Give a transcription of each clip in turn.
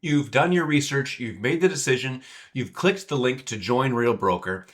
You've done your research, you've made the decision, you've clicked the link to join Real Broker,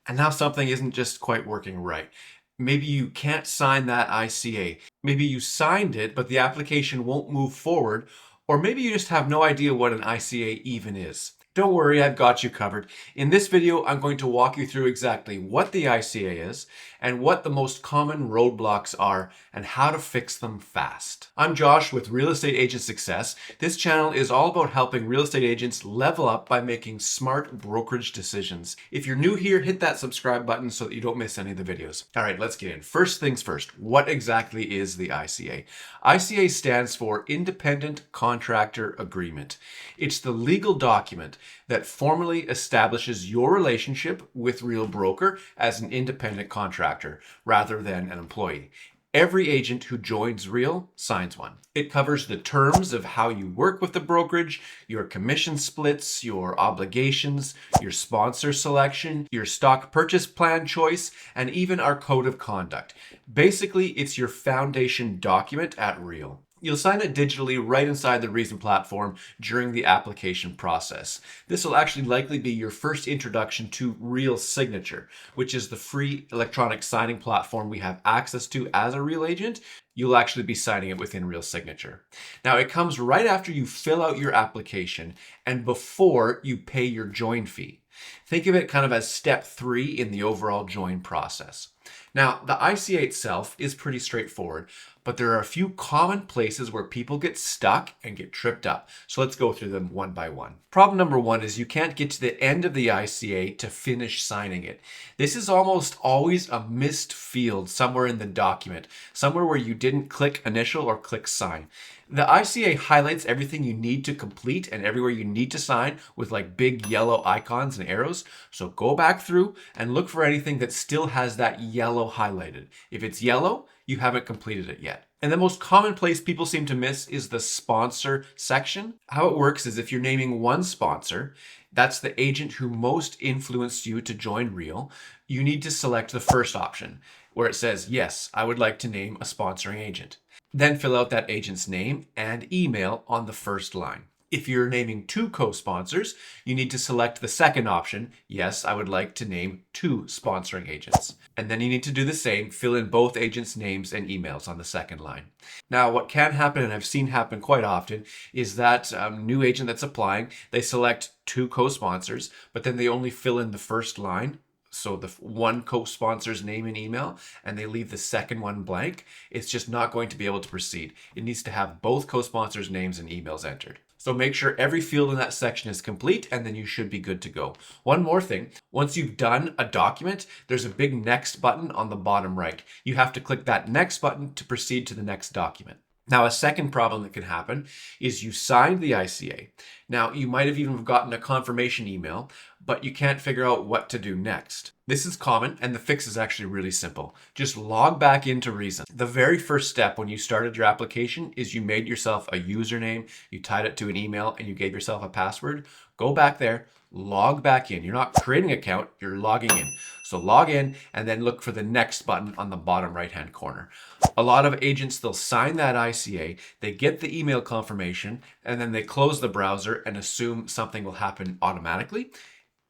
and now something isn't just quite working right. Maybe you can't sign that ICA. Maybe you signed it, but the application won't move forward, or maybe you just have no idea what an ICA even is. Don't worry, I've got you covered. In this video, I'm going to walk you through exactly what the ICA is and what the most common roadblocks are and how to fix them fast. I'm Josh with Real Estate Agent Success. This channel is all about helping real estate agents level up by making smart brokerage decisions. If you're new here, hit that subscribe button so that you don't miss any of the videos. All right, let's get in. First things first, what exactly is the ICA? ICA stands for Independent Contractor Agreement. It's the legal document that formally establishes your relationship with Real Broker as an independent contractor rather than an employee. Every agent who joins Real signs one. It covers the terms of how you work with the brokerage, your commission splits, your obligations, your sponsor selection, your stock purchase plan choice, and even our code of conduct. Basically, it's your foundation document at Real. You'll sign it digitally right inside the reZEN platform during the application process. This will actually likely be your first introduction to Real Signature, which is the free electronic signing platform we have access to as a Real agent. You'll actually be signing it within Real Signature. Now, it comes right after you fill out your application and before you pay your join fee. Think of it kind of as step 3 in the overall join process. Now, the ICA itself is pretty straightforward, but there are a few common places where people get stuck and get tripped up. So let's go through them one by one. Problem number 1 is you can't get to the end of the ICA to finish signing it. This is almost always a missed field somewhere in the document, somewhere where you didn't click initial or click sign. The ICA highlights everything you need to complete and everywhere you need to sign with like big yellow icons and arrows. So go back through and look for anything that still has that yellow highlighted. If it's yellow, you haven't completed it yet. And the most common place people seem to miss is the sponsor section. How it works is if you're naming one sponsor, that's the agent who most influenced you to join Real, you need to select the first option where it says, yes, I would like to name a sponsoring agent. Then fill out that agent's name and email on the first line. If you're naming 2 co-sponsors, you need to select the second option. Yes, I would like to name 2 sponsoring agents. And then you need to do the same, fill in both agents' names and emails on the second line. Now, what can happen, and I've seen happen quite often, is that new agent that's applying, they select 2 co-sponsors, but then they only fill in the first line. So the one co-sponsor's name and email, and they leave the second one blank. It's just not going to be able to proceed. It needs to have both co-sponsors' names and emails entered. So make sure every field in that section is complete, and then you should be good to go. One more thing, once you've done a document, there's a big next button on the bottom right. You have to click that next button to proceed to the next document. Now, a second problem that can happen is you signed the ICA. Now, you might have even gotten a confirmation email, but you can't figure out what to do next. This is common, and the fix is actually really simple. Just log back into reZEN. The very first step when you started your application is you made yourself a username, you tied it to an email, and you gave yourself a password. Go back there, log back in. You're not creating an account, you're logging in. So log in and then look for the next button on the bottom right-hand corner. A lot of agents, they'll sign that ICA, they get the email confirmation, and then they close the browser and assume something will happen automatically.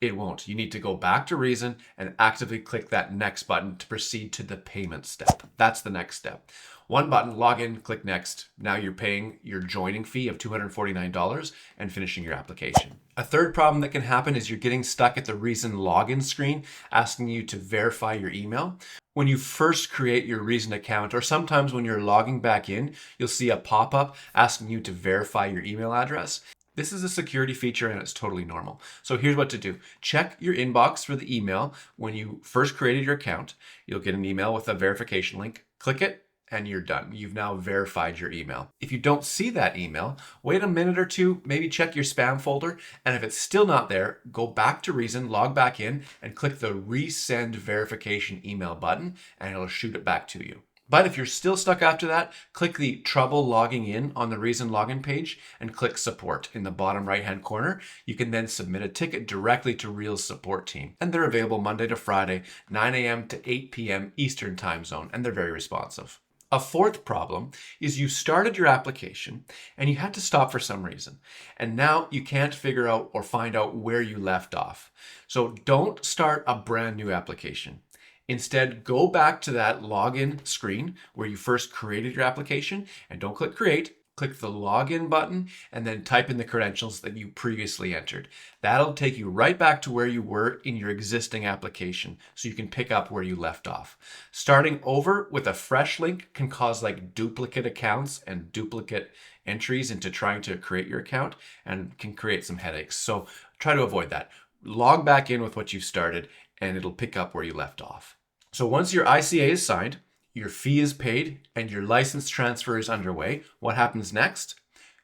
It won't. You need to go back to reZEN and actively click that next button to proceed to the payment step. That's the next step. One button, log in, click next. Now you're paying your joining fee of $249 and finishing your application. A third problem that can happen is you're getting stuck at the reZEN login screen asking you to verify your email. When you first create your reZEN account, or sometimes when you're logging back in, you'll see a pop-up asking you to verify your email address. This is a security feature and it's totally normal. So here's what to do. Check your inbox for the email. When you first created your account, you'll get an email with a verification link. Click it and you're done. You've now verified your email. If you don't see that email, wait a minute or two, maybe check your spam folder. And if it's still not there, go back to reZEN, log back in and click the resend verification email button and it'll shoot it back to you. But if you're still stuck after that, click the trouble logging in on the reZEN login page and click support in the bottom right-hand corner. You can then submit a ticket directly to Real's support team. And they're available Monday to Friday, 9 a.m. to 8 p.m. Eastern time zone, and they're very responsive. A fourth problem is you started your application and you had to stop for some reason. And now you can't figure out or find out where you left off. So don't start a brand new application. Instead, go back to that login screen where you first created your application and don't click create. Click the login button and then type in the credentials that you previously entered. That'll take you right back to where you were in your existing application so you can pick up where you left off. Starting over with a fresh link can cause like duplicate accounts and duplicate entries into trying to create your account and can create some headaches. So try to avoid that. Log back in with what you started and it'll pick up where you left off. So once your ICA is signed, your fee is paid, and your license transfer is underway, what happens next?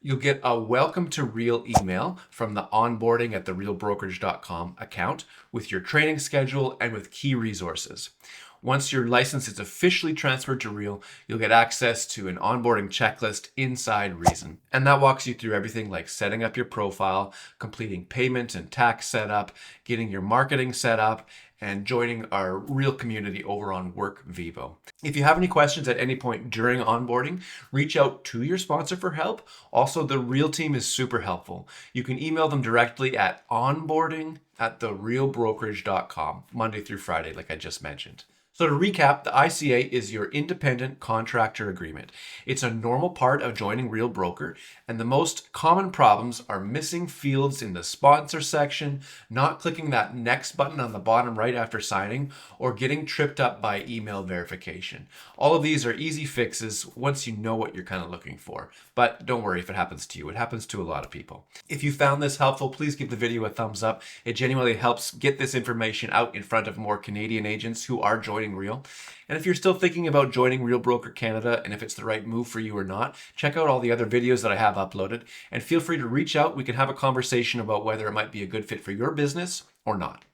You'll get a welcome to Real email from the onboarding at the realbrokerage.com account with your training schedule and with key resources. Once your license is officially transferred to Real, you'll get access to an onboarding checklist inside reZEN. And that walks you through everything like setting up your profile, completing payment and tax setup, getting your marketing set up, and joining our Real community over on WorkVivo. If you have any questions at any point during onboarding, reach out to your sponsor for help. Also, the Real team is super helpful. You can email them directly at onboarding@therealbrokerage.com, Monday through Friday, like I just mentioned. So to recap, the ICA is your independent contractor agreement. It's a normal part of joining Real Broker, and the most common problems are missing fields in the sponsor section, not clicking that next button on the bottom right after signing, or getting tripped up by email verification. All of these are easy fixes once you know what you're kind of looking for. But don't worry if it happens to you. It happens to a lot of people. If you found this helpful, please give the video a thumbs up. It genuinely helps get this information out in front of more Canadian agents who are joining Real. And if you're still thinking about joining Real Broker Canada and if it's the right move for you or not, check out all the other videos that I have uploaded and feel free to reach out. We can have a conversation about whether it might be a good fit for your business or not.